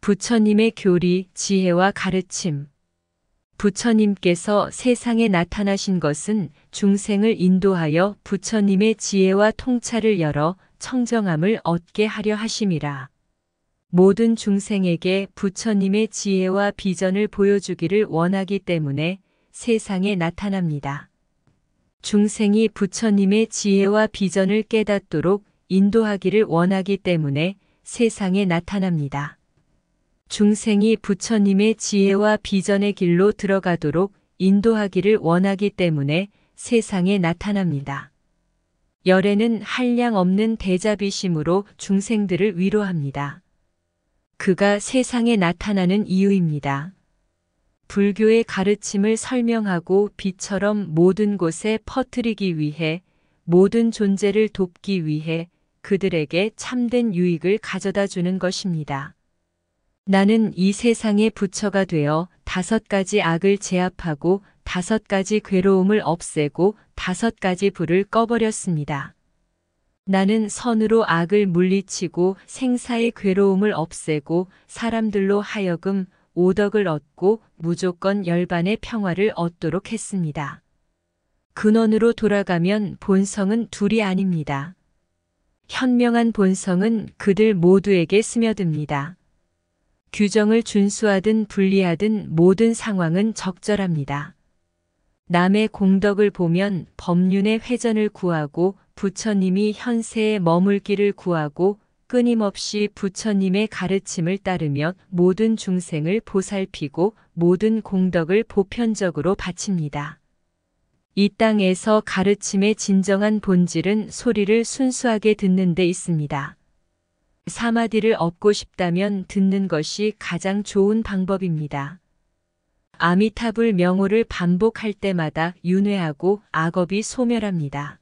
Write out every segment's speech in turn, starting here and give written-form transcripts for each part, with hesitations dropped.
부처님의 교리, 지혜와 가르침. 부처님께서 세상에 나타나신 것은 중생을 인도하여 부처님의 지혜와 통찰을 열어 청정함을 얻게 하려 하심이라. 모든 중생에게 부처님의 지혜와 비전을 보여주기를 원하기 때문에 세상에 나타납니다. 중생이 부처님의 지혜와 비전을 깨닫도록 인도하기를 원하기 때문에 세상에 나타납니다. 중생이 부처님의 지혜와 비전의 길로 들어가도록 인도하기를 원하기 때문에 세상에 나타납니다. 열애는 한량 없는 대자비심으로 중생들을 위로합니다. 그가 세상에 나타나는 이유입니다. 불교의 가르침을 설명하고 빛처럼 모든 곳에 퍼뜨리기 위해, 모든 존재를 돕기 위해 그들에게 참된 유익을 가져다 주는 것입니다. 나는 이 세상의 부처가 되어 5가지 악을 제압하고 5가지 괴로움을 없애고 5가지 불을 꺼버렸습니다. 나는 선으로 악을 물리치고 생사의 괴로움을 없애고 사람들로 하여금 오덕을 얻고 무조건 열반의 평화를 얻도록 했습니다. 근원으로 돌아가면 본성은 둘이 아닙니다. 현명한 본성은 그들 모두에게 스며듭니다. 규정을 준수하든 불리하든 모든 상황은 적절합니다. 남의 공덕을 보면 법륜의 회전을 구하고 부처님이 현세에 머물 길을 구하고 끊임없이 부처님의 가르침을 따르며 모든 중생을 보살피고 모든 공덕을 보편적으로 바칩니다. 이 땅에서 가르침의 진정한 본질은 소리를 순수하게 듣는 데 있습니다. 사마디를 얻고 싶다면 듣는 것이 가장 좋은 방법입니다. 아미타불 명호를 반복할 때마다 윤회하고 악업이 소멸합니다.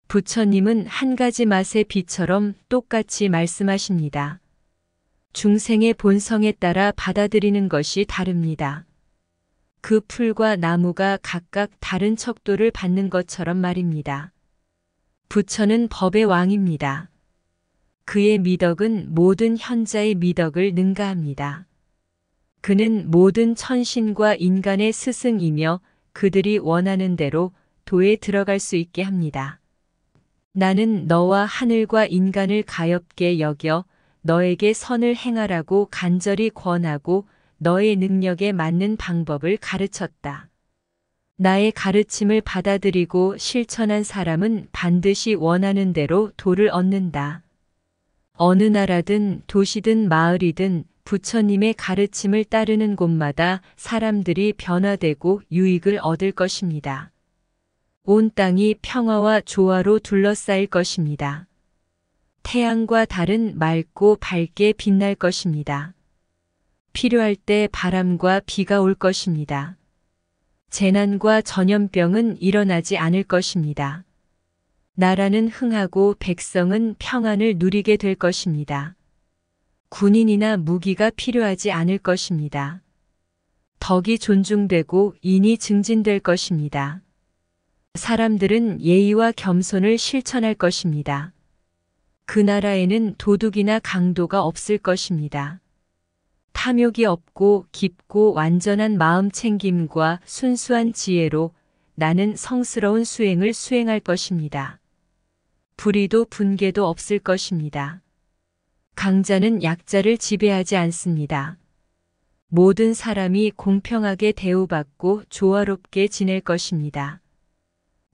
부처님은 한 가지 맛의 비처럼 똑같이 말씀하십니다. 중생의 본성에 따라 받아들이는 것이 다릅니다. 그 풀과 나무가 각각 다른 척도를 받는 것처럼 말입니다. 부처는 법의 왕입니다. 그의 미덕은 모든 현자의 미덕을 능가합니다. 그는 모든 천신과 인간의 스승이며 그들이 원하는 대로 도에 들어갈 수 있게 합니다. 나는 너와 하늘과 인간을 가엾게 여겨 너에게 선을 행하라고 간절히 권하고 너의 능력에 맞는 방법을 가르쳤다. 나의 가르침을 받아들이고 실천한 사람은 반드시 원하는 대로 도를 얻는다. 어느 나라든 도시든 마을이든 부처님의 가르침을 따르는 곳마다 사람들이 변화되고 유익을 얻을 것입니다. 온 땅이 평화와 조화로 둘러싸일 것입니다. 태양과 달은 맑고 밝게 빛날 것입니다. 필요할 때 바람과 비가 올 것입니다. 재난과 전염병은 일어나지 않을 것입니다. 나라는 흥하고 백성은 평안을 누리게 될 것입니다. 군인이나 무기가 필요하지 않을 것입니다. 덕이 존중되고 인이 증진될 것입니다. 사람들은 예의와 겸손을 실천할 것입니다. 그 나라에는 도둑이나 강도가 없을 것입니다. 탐욕이 없고 깊고 완전한 마음 챙김과 순수한 지혜로 나는 성스러운 수행을 수행할 것입니다. 불의도 분개도 없을 것입니다. 강자는 약자를 지배하지 않습니다. 모든 사람이 공평하게 대우받고 조화롭게 지낼 것입니다.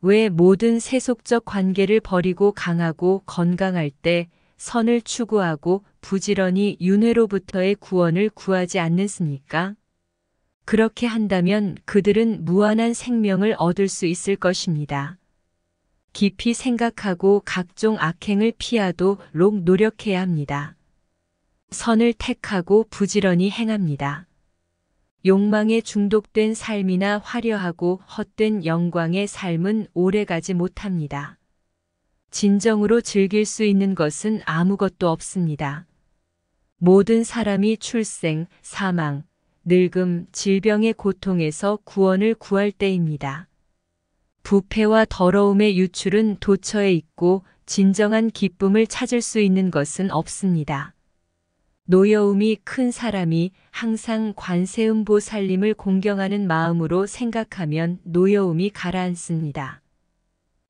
왜 모든 세속적 관계를 버리고 강하고 건강할 때 선을 추구하고 부지런히 윤회로부터의 구원을 구하지 않는습니까? 그렇게 한다면 그들은 무한한 생명을 얻을 수 있을 것입니다. 깊이 생각하고 각종 악행을 피하도록 노력해야 합니다. 선을 택하고 부지런히 행합니다. 욕망에 중독된 삶이나 화려하고 헛된 영광의 삶은 오래가지 못합니다. 진정으로 즐길 수 있는 것은 아무것도 없습니다. 모든 사람이 출생, 사망, 늙음, 질병의 고통에서 구원을 구할 때입니다. 부패와 더러움의 유출은 도처에 있고 진정한 기쁨을 찾을 수 있는 것은 없습니다. 노여움이 큰 사람이 항상 관세음보살님을 공경하는 마음으로 생각하면 노여움이 가라앉습니다.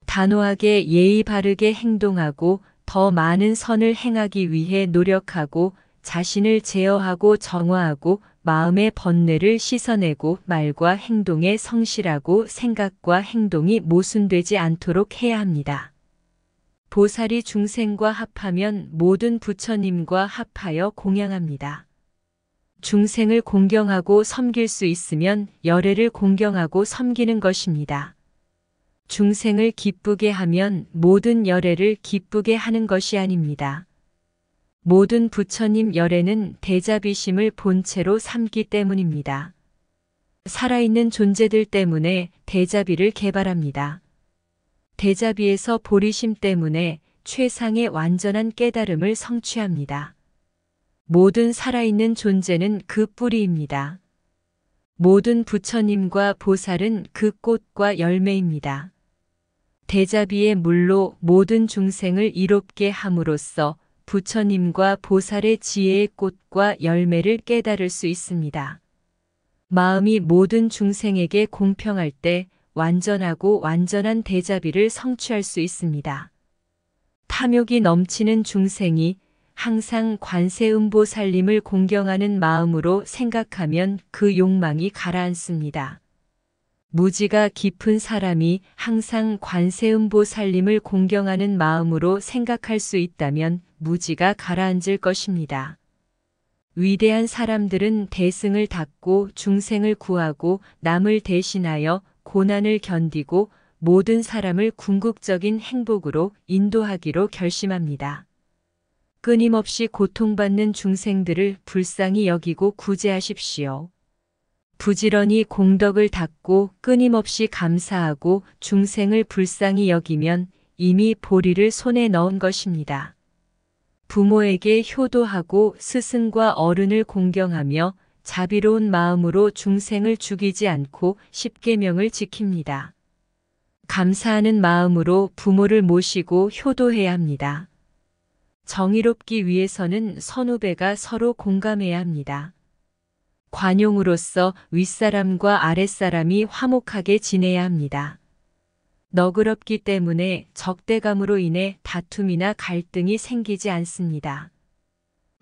단호하게 예의 바르게 행동하고 더 많은 선을 행하기 위해 노력하고 자신을 제어하고 정화하고 마음의 번뇌를 씻어내고 말과 행동에 성실하고 생각과 행동이 모순되지 않도록 해야 합니다. 보살이 중생과 합하면 모든 부처님과 합하여 공양합니다. 중생을 공경하고 섬길 수 있으면 열애를 공경하고 섬기는 것입니다. 중생을 기쁘게 하면 모든 열애를 기쁘게 하는 것이 아닙니다. 모든 부처님 열애는 대자비심을 본체로 삼기 때문입니다. 살아있는 존재들 때문에 대자비를 개발합니다. 대자비에서 보리심 때문에 최상의 완전한 깨달음을 성취합니다. 모든 살아있는 존재는 그 뿌리입니다. 모든 부처님과 보살은 그 꽃과 열매입니다. 대자비의 물로 모든 중생을 이롭게 함으로써 부처님과 보살의 지혜의 꽃과 열매를 깨달을 수 있습니다. 마음이 모든 중생에게 공평할 때 완전하고 완전한 대자비를 성취할 수 있습니다. 탐욕이 넘치는 중생이 항상 관세음보살님을 공경하는 마음으로 생각하면 그 욕망이 가라앉습니다. 무지가 깊은 사람이 항상 관세음보살님을 공경하는 마음으로 생각할 수 있다면 무지가 가라앉을 것입니다. 위대한 사람들은 대승을 닦고 중생을 구하고 남을 대신하여 고난을 견디고 모든 사람을 궁극적인 행복으로 인도하기로 결심합니다. 끊임없이 고통받는 중생들을 불쌍히 여기고 구제하십시오. 부지런히 공덕을 닦고 끊임없이 감사하고 중생을 불쌍히 여기면 이미 보리를 손에 넣은 것입니다. 부모에게 효도하고 스승과 어른을 공경하며 자비로운 마음으로 중생을 죽이지 않고 십계명을 지킵니다. 감사하는 마음으로 부모를 모시고 효도해야 합니다. 정의롭기 위해서는 선후배가 서로 공감해야 합니다. 관용으로서 윗사람과 아랫사람이 화목하게 지내야 합니다. 너그럽기 때문에 적대감으로 인해 다툼이나 갈등이 생기지 않습니다.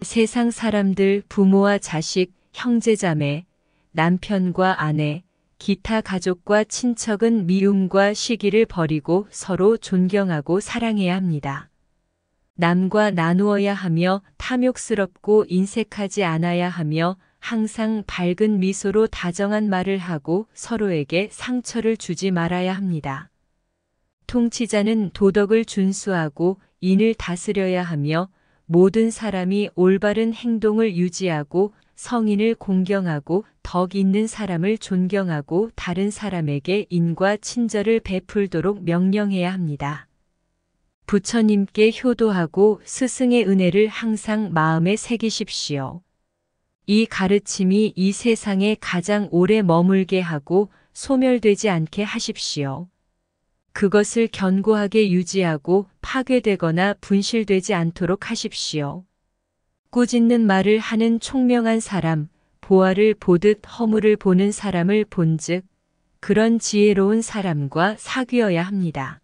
세상 사람들 부모와 자식, 형제자매, 남편과 아내, 기타 가족과 친척은 미움과 시기를 버리고 서로 존경하고 사랑해야 합니다. 남과 나누어야 하며 탐욕스럽고 인색하지 않아야 하며 항상 밝은 미소로 다정한 말을 하고 서로에게 상처를 주지 말아야 합니다. 통치자는 도덕을 준수하고 인을 다스려야 하며 모든 사람이 올바른 행동을 유지하고 성인을 공경하고 덕 있는 사람을 존경하고 다른 사람에게 인과 친절을 베풀도록 명령해야 합니다. 부처님께 효도하고 스승의 은혜를 항상 마음에 새기십시오. 이 가르침이 이 세상에 가장 오래 머물게 하고 소멸되지 않게 하십시오. 그것을 견고하게 유지하고 파괴되거나 분실되지 않도록 하십시오. 꾸짖는 말을 하는 총명한 사람, 보아를 보듯 허물을 보는 사람을 본즉 그런 지혜로운 사람과 사귀어야 합니다.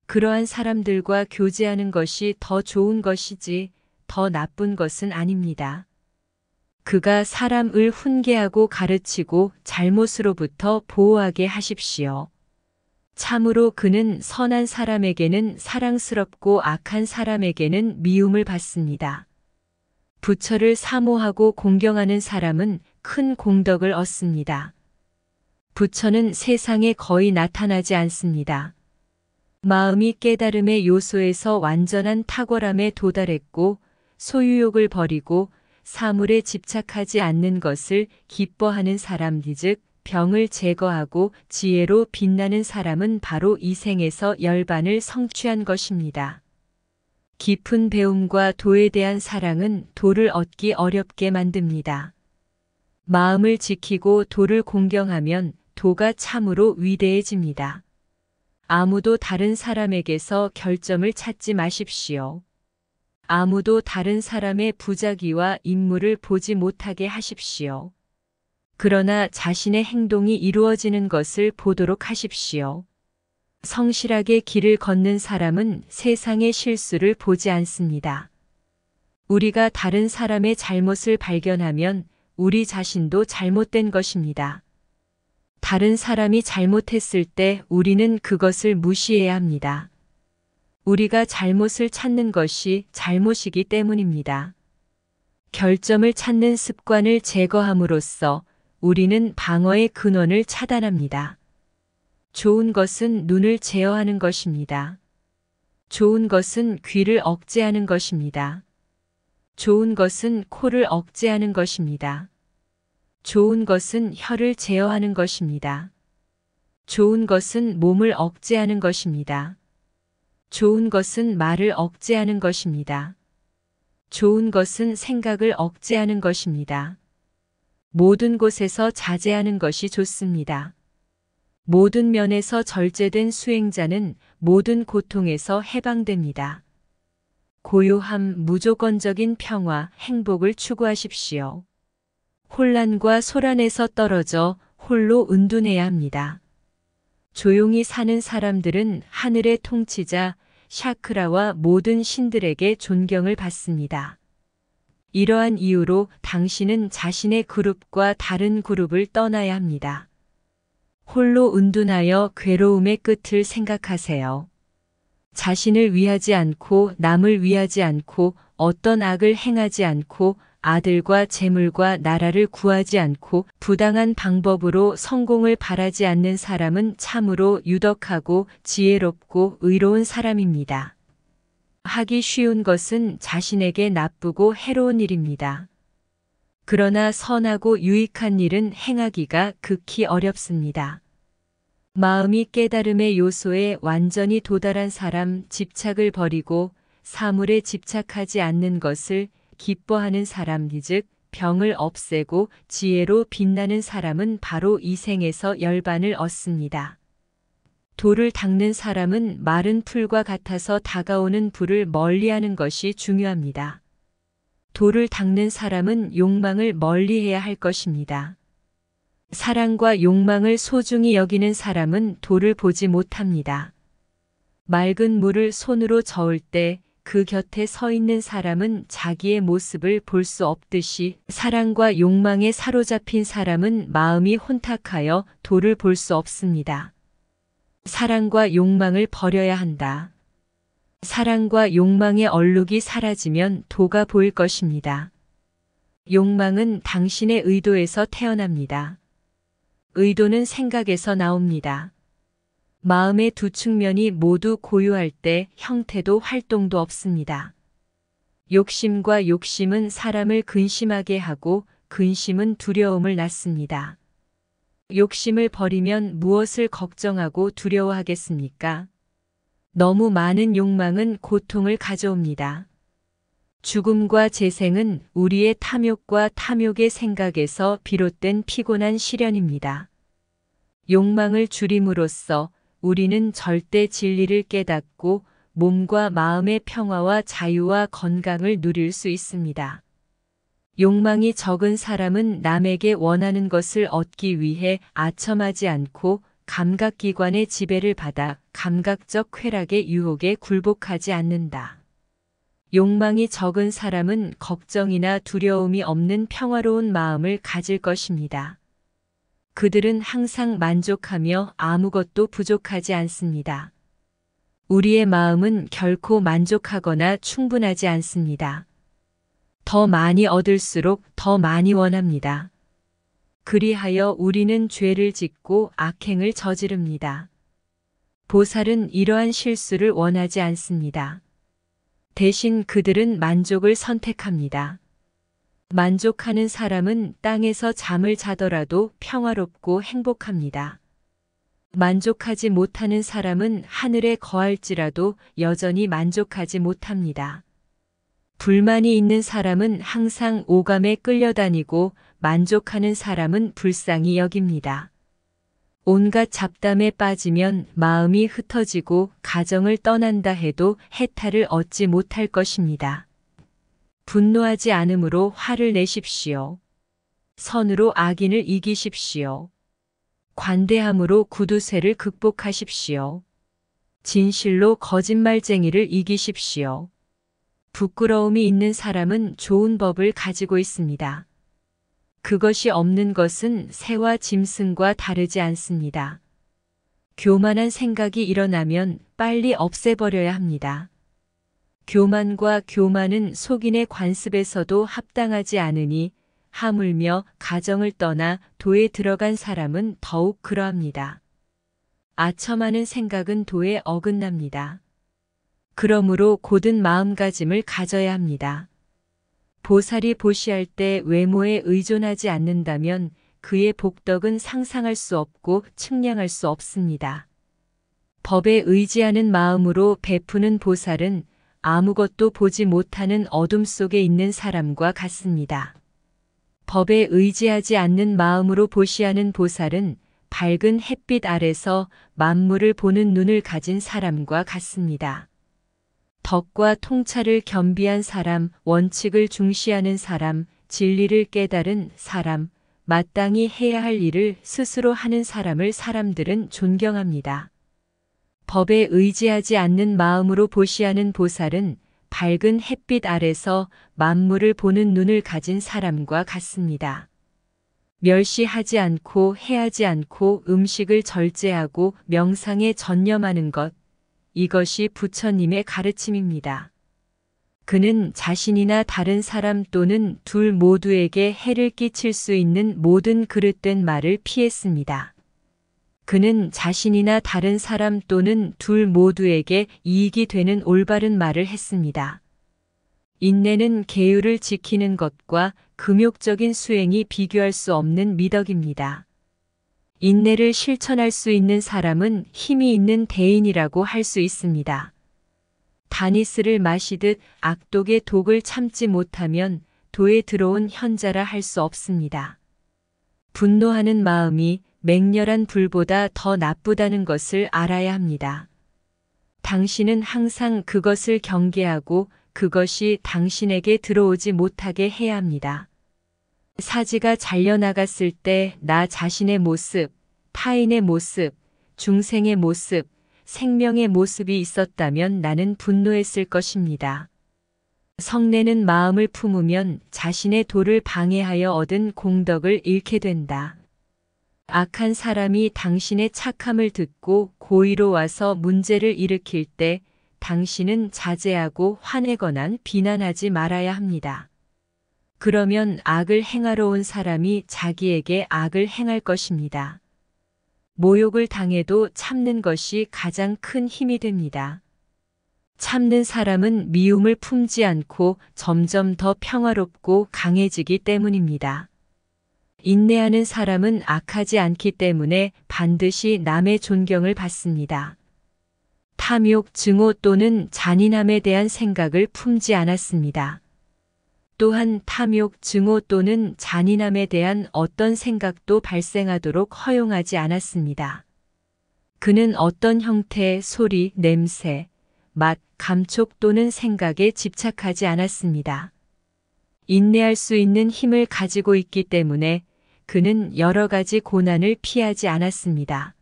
그러한 사람들과 교제하는 것이 더 좋은 것이지 더 나쁜 것은 아닙니다. 그가 사람을 훈계하고 가르치고 잘못으로부터 보호하게 하십시오. 참으로 그는 선한 사람에게는 사랑스럽고 악한 사람에게는 미움을 받습니다. 부처를 사모하고 공경하는 사람은 큰 공덕을 얻습니다. 부처는 세상에 거의 나타나지 않습니다. 마음이 깨달음의 요소에서 완전한 탁월함에 도달했고 소유욕을 버리고 사물에 집착하지 않는 것을 기뻐하는 사람, 즉 병을 제거하고 지혜로 빛나는 사람은 바로 이 생에서 열반을 성취한 것입니다. 깊은 배움과 도에 대한 사랑은 도를 얻기 어렵게 만듭니다. 마음을 지키고 도를 공경하면 도가 참으로 위대해집니다. 아무도 다른 사람에게서 결점을 찾지 마십시오. 아무도 다른 사람의 부작위와 임무를 보지 못하게 하십시오. 그러나 자신의 행동이 이루어지는 것을 보도록 하십시오. 성실하게 길을 걷는 사람은 세상의 실수를 보지 않습니다. 우리가 다른 사람의 잘못을 발견하면 우리 자신도 잘못된 것입니다. 다른 사람이 잘못했을 때 우리는 그것을 무시해야 합니다. 우리가 잘못을 찾는 것이 잘못이기 때문입니다. 결점을 찾는 습관을 제거함으로써 우리는 방어의 근원을 차단합니다. 좋은 것은 눈을 제어하는 것입니다. 좋은 것은 귀를 억제하는 것입니다. 좋은 것은 코를 억제하는 것입니다. 좋은 것은 혀를 제어하는 것입니다. 좋은 것은 몸을 억제하는 것입니다. 좋은 것은 말을 억제하는 것입니다. 좋은 것은 생각을 억제하는 것입니다. 모든 곳에서 자제하는 것이 좋습니다. 모든 면에서 절제된 수행자는 모든 고통에서 해방됩니다. 고요함, 무조건적인 평화, 행복을 추구하십시오. 혼란과 소란에서 떨어져 홀로 은둔해야 합니다. 조용히 사는 사람들은 하늘의 통치자 샤크라와 모든 신들에게 존경을 받습니다. 이러한 이유로 당신은 자신의 그룹과 다른 그룹을 떠나야 합니다. 홀로 은둔하여 괴로움의 끝을 생각하세요. 자신을 위하지 않고 남을 위하지 않고 어떤 악을 행하지 않고 아들과 재물과 나라를 구하지 않고 부당한 방법으로 성공을 바라지 않는 사람은 참으로 유덕하고 지혜롭고 의로운 사람입니다. 하기 쉬운 것은 자신에게 나쁘고 해로운 일입니다. 그러나 선하고 유익한 일은 행하기가 극히 어렵습니다. 마음이 깨달음의 요소에 완전히 도달한 사람, 집착을 버리고 사물에 집착하지 않는 것을 기뻐하는 사람, 즉 병을 없애고 지혜로 빛나는 사람은 바로 이 생에서 열반을 얻습니다. 돌을 닦는 사람은 마른 풀과 같아서 다가오는 불을 멀리하는 것이 중요합니다. 돌을 닦는 사람은 욕망을 멀리해야 할 것입니다. 사랑과 욕망을 소중히 여기는 사람은 돌을 보지 못합니다. 맑은 물을 손으로 저을 때 그 곁에 서 있는 사람은 자기의 모습을 볼 수 없듯이 사랑과 욕망에 사로잡힌 사람은 마음이 혼탁하여 돌을 볼 수 없습니다. 사랑과 욕망을 버려야 한다. 사랑과 욕망의 얼룩이 사라지면 도가 보일 것입니다. 욕망은 당신의 의도에서 태어납니다. 의도는 생각에서 나옵니다. 마음의 두 측면이 모두 고요할 때 형태도 활동도 없습니다. 욕심과 욕심은 사람을 근심하게 하고 근심은 두려움을 낳습니다. 욕심을 버리면 무엇을 걱정하고 두려워하겠습니까? 너무 많은 욕망은 고통을 가져옵니다. 죽음과 재생은 우리의 탐욕과 탐욕의 생각에서 비롯된 피곤한 시련입니다. 욕망을 줄임으로써 우리는 절대 진리를 깨닫고 몸과 마음의 평화와 자유와 건강을 누릴 수 있습니다. 욕망이 적은 사람은 남에게 원하는 것을 얻기 위해 아첨하지 않고 감각기관의 지배를 받아 감각적 쾌락의 유혹에 굴복하지 않는다. 욕망이 적은 사람은 걱정이나 두려움이 없는 평화로운 마음을 가질 것입니다. 그들은 항상 만족하며 아무것도 부족하지 않습니다. 우리의 마음은 결코 만족하거나 충분하지 않습니다. 더 많이 얻을수록 더 많이 원합니다. 그리하여 우리는 죄를 짓고 악행을 저지릅니다. 보살은 이러한 실수를 원하지 않습니다. 대신 그들은 만족을 선택합니다. 만족하는 사람은 땅에서 잠을 자더라도 평화롭고 행복합니다. 만족하지 못하는 사람은 하늘에 거할지라도 여전히 만족하지 못합니다. 불만이 있는 사람은 항상 오감에 끌려다니고 만족하는 사람은 불쌍히 여깁니다. 온갖 잡담에 빠지면 마음이 흩어지고 가정을 떠난다 해도 해탈을 얻지 못할 것입니다. 분노하지 않음으로 화를 내십시오. 선으로 악인을 이기십시오. 관대함으로 구두쇠를 극복하십시오. 진실로 거짓말쟁이를 이기십시오. 부끄러움이 있는 사람은 좋은 법을 가지고 있습니다. 그것이 없는 것은 새와 짐승과 다르지 않습니다. 교만한 생각이 일어나면 빨리 없애버려야 합니다. 교만과 교만은 속인의 관습에서도 합당하지 않으니 하물며 가정을 떠나 도에 들어간 사람은 더욱 그러합니다. 아첨하는 생각은 도에 어긋납니다. 그러므로 곧은 마음가짐을 가져야 합니다. 보살이 보시할 때 외모에 의존하지 않는다면 그의 복덕은 상상할 수 없고 측량할 수 없습니다. 법에 의지하는 마음으로 베푸는 보살은 아무것도 보지 못하는 어둠 속에 있는 사람과 같습니다. 법에 의지하지 않는 마음으로 보시하는 보살은 밝은 햇빛 아래서 만물을 보는 눈을 가진 사람과 같습니다. 덕과 통찰을 겸비한 사람, 원칙을 중시하는 사람, 진리를 깨달은 사람, 마땅히 해야 할 일을 스스로 하는 사람을 사람들은 존경합니다. 법에 의지하지 않는 마음으로 보시하는 보살은 밝은 햇빛 아래서 만물을 보는 눈을 가진 사람과 같습니다. 멸시하지 않고 해하지 않고 음식을 절제하고 명상에 전념하는 것, 이것이 부처님의 가르침입니다. 그는 자신이나 다른 사람 또는 둘 모두에게 해를 끼칠 수 있는 모든 그릇된 말을 피했습니다. 그는 자신이나 다른 사람 또는 둘 모두에게 이익이 되는 올바른 말을 했습니다. 인내는 계율을 지키는 것과 금욕적인 수행이 비교할 수 없는 미덕입니다. 인내를 실천할 수 있는 사람은 힘이 있는 대인이라고 할 수 있습니다. 다니스를 마시듯 악독의 독을 참지 못하면 도에 들어온 현자라 할 수 없습니다. 분노하는 마음이 맹렬한 불보다 더 나쁘다는 것을 알아야 합니다. 당신은 항상 그것을 경계하고 그것이 당신에게 들어오지 못하게 해야 합니다. 사지가 잘려나갔을 때 나 자신의 모습, 타인의 모습, 중생의 모습, 생명의 모습이 있었다면 나는 분노했을 것입니다. 성내는 마음을 품으면 자신의 도를 방해하여 얻은 공덕을 잃게 된다. 악한 사람이 당신의 착함을 듣고 고의로 와서 문제를 일으킬 때 당신은 자제하고 화내거나 비난하지 말아야 합니다. 그러면 악을 행하러 온 사람이 자기에게 악을 행할 것입니다. 모욕을 당해도 참는 것이 가장 큰 힘이 됩니다. 참는 사람은 미움을 품지 않고 점점 더 평화롭고 강해지기 때문입니다. 인내하는 사람은 악하지 않기 때문에 반드시 남의 존경을 받습니다. 탐욕, 증오 또는 잔인함에 대한 생각을 품지 않았습니다. 또한 탐욕, 증오 또는 잔인함에 대한 어떤 생각도 발생하도록 허용하지 않았습니다. 그는 어떤 형태의 소리, 냄새, 맛, 감촉 또는 생각에 집착하지 않았습니다. 인내할 수 있는 힘을 가지고 있기 때문에 그는 여러 가지 고난을 피하지 않았습니다.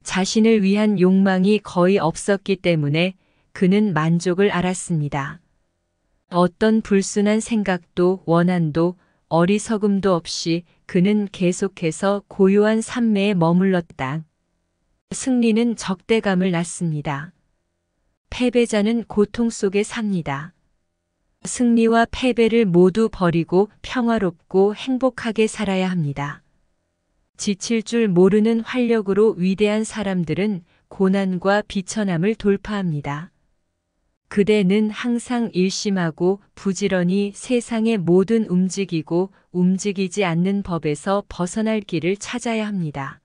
자신을 위한 욕망이 거의 없었기 때문에 그는 만족을 알았습니다. 어떤 불순한 생각도 원한도 어리석음도 없이 그는 계속해서 고요한 산매에 머물렀다. 승리는 적대감을 낳습니다. 패배자는 고통 속에 삽니다. 승리와 패배를 모두 버리고 평화롭고 행복하게 살아야 합니다. 지칠 줄 모르는 활력으로 위대한 사람들은 고난과 비천함을 돌파합니다. 그대는 항상 일심하고 부지런히 세상의 모든 움직이고 움직이지 않는 법에서 벗어날 길을 찾아야 합니다.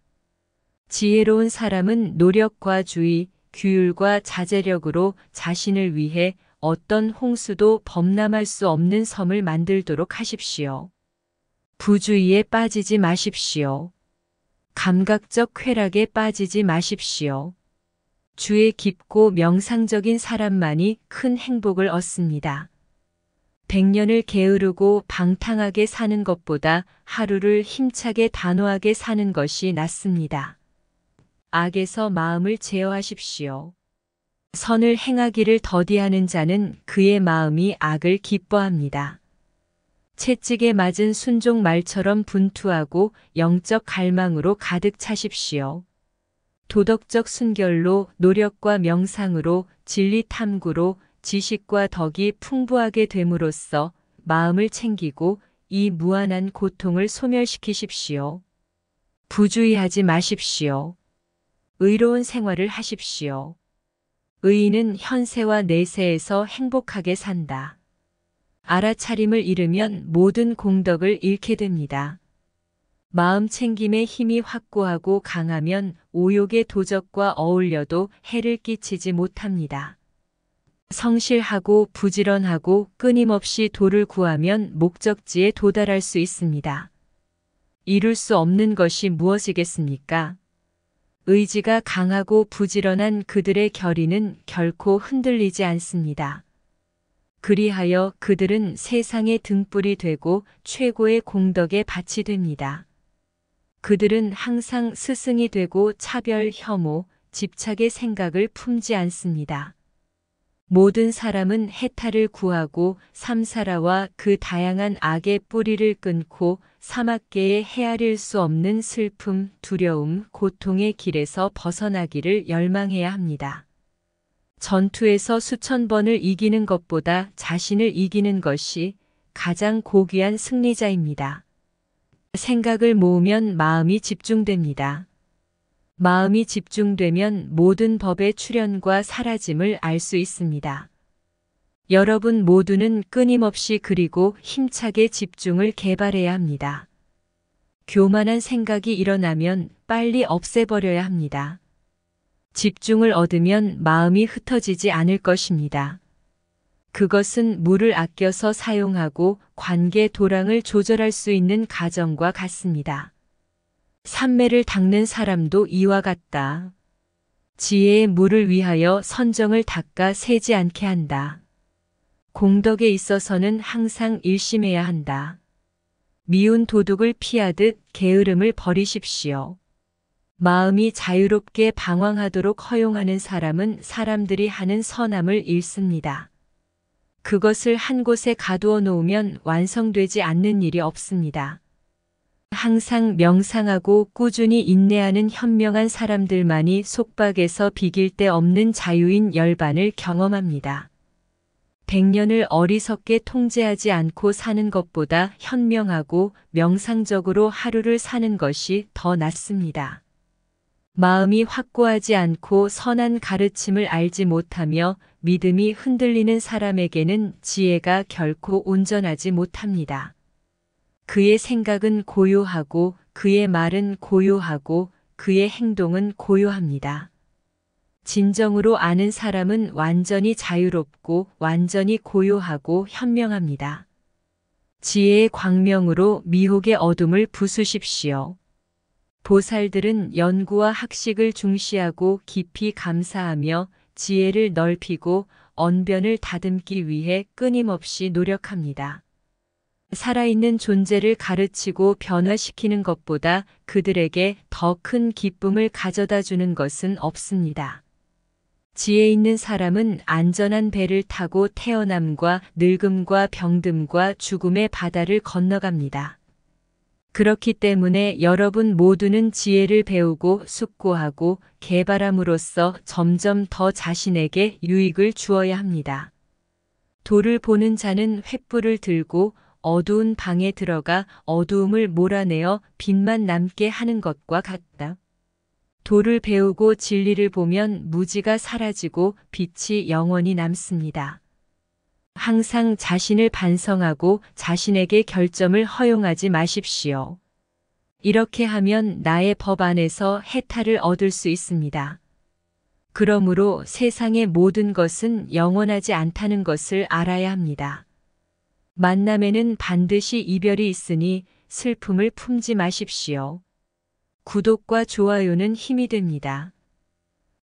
지혜로운 사람은 노력과 주의, 규율과 자제력으로 자신을 위해 어떤 홍수도 범람할 수 없는 섬을 만들도록 하십시오. 부주의에 빠지지 마십시오. 감각적 쾌락에 빠지지 마십시오. 주의 깊고 명상적인 사람만이 큰 행복을 얻습니다. 100년을 게으르고 방탕하게 사는 것보다 하루를 힘차게 단호하게 사는 것이 낫습니다. 악에서 마음을 제어하십시오. 선을 행하기를 더디하는 자는 그의 마음이 악을 기뻐합니다. 채찍에 맞은 순종 말처럼 분투하고 영적 갈망으로 가득 차십시오. 도덕적 순결로 노력과 명상으로 진리 탐구로 지식과 덕이 풍부하게 됨으로써 마음을 챙기고 이 무한한 고통을 소멸시키십시오. 부주의하지 마십시오. 의로운 생활을 하십시오. 의인은 현세와 내세에서 행복하게 산다. 알아차림을 잃으면 모든 공덕을 잃게 됩니다. 마음 챙김의 힘이 확고하고 강하면 오욕의 도적과 어울려도 해를 끼치지 못합니다. 성실하고 부지런하고 끊임없이 도를 구하면 목적지에 도달할 수 있습니다. 이룰 수 없는 것이 무엇이겠습니까? 의지가 강하고 부지런한 그들의 결의는 결코 흔들리지 않습니다. 그리하여 그들은 세상의 등불이 되고 최고의 공덕의 밭이 됩니다. 그들은 항상 스승이 되고 차별, 혐오, 집착의 생각을 품지 않습니다. 모든 사람은 해탈을 구하고 삼사라와 그 다양한 악의 뿌리를 끊고 사막계의 헤아릴 수 없는 슬픔, 두려움, 고통의 길에서 벗어나기를 열망해야 합니다. 전투에서 수천 번을 이기는 것보다 자신을 이기는 것이 가장 고귀한 승리자입니다. 생각을 모으면 마음이 집중됩니다. 마음이 집중되면 모든 법의 출현과 사라짐을 알 수 있습니다. 여러분 모두는 끊임없이 그리고 힘차게 집중을 개발해야 합니다. 교만한 생각이 일어나면 빨리 없애버려야 합니다. 집중을 얻으면 마음이 흩어지지 않을 것입니다. 그것은 물을 아껴서 사용하고 관계 도랑을 조절할 수 있는 가정과 같습니다. 삼매를 닦는 사람도 이와 같다. 지혜의 물을 위하여 선정을 닦아 새지 않게 한다. 공덕에 있어서는 항상 일심해야 한다. 미운 도둑을 피하듯 게으름을 버리십시오. 마음이 자유롭게 방황하도록 허용하는 사람은 사람들이 하는 선함을 잃습니다. 그것을 한 곳에 가두어 놓으면 완성되지 않는 일이 없습니다. 항상 명상하고 꾸준히 인내하는 현명한 사람들만이 속박에서 비길 데 없는 자유인 열반을 경험합니다. 100년을 어리석게 통제하지 않고 사는 것보다 현명하고 명상적으로 하루를 사는 것이 더 낫습니다. 마음이 확고하지 않고 선한 가르침을 알지 못하며 믿음이 흔들리는 사람에게는 지혜가 결코 온전하지 못합니다. 그의 생각은 고요하고 그의 말은 고요하고 그의 행동은 고요합니다. 진정으로 아는 사람은 완전히 자유롭고 완전히 고요하고 현명합니다. 지혜의 광명으로 미혹의 어둠을 부수십시오. 보살들은 연구와 학식을 중시하고 깊이 감사하며 지혜를 넓히고 언변을 다듬기 위해 끊임없이 노력합니다. 살아있는 존재를 가르치고 변화시키는 것보다 그들에게 더 큰 기쁨을 가져다 주는 것은 없습니다. 지혜 있는 사람은 안전한 배를 타고 태어남과 늙음과 병듦과 죽음의 바다를 건너갑니다. 그렇기 때문에 여러분 모두는 지혜를 배우고 숙고하고 개발함으로써 점점 더 자신에게 유익을 주어야 합니다. 도를 보는 자는 횃불을 들고 어두운 방에 들어가 어두움을 몰아내어 빛만 남게 하는 것과 같다. 도를 배우고 진리를 보면 무지가 사라지고 빛이 영원히 남습니다. 항상 자신을 반성하고 자신에게 결점을 허용하지 마십시오. 이렇게 하면 나의 법 안에서 해탈을 얻을 수 있습니다. 그러므로 세상의 모든 것은 영원하지 않다는 것을 알아야 합니다. 만남에는 반드시 이별이 있으니 슬픔을 품지 마십시오. 구독과 좋아요는 힘이 됩니다.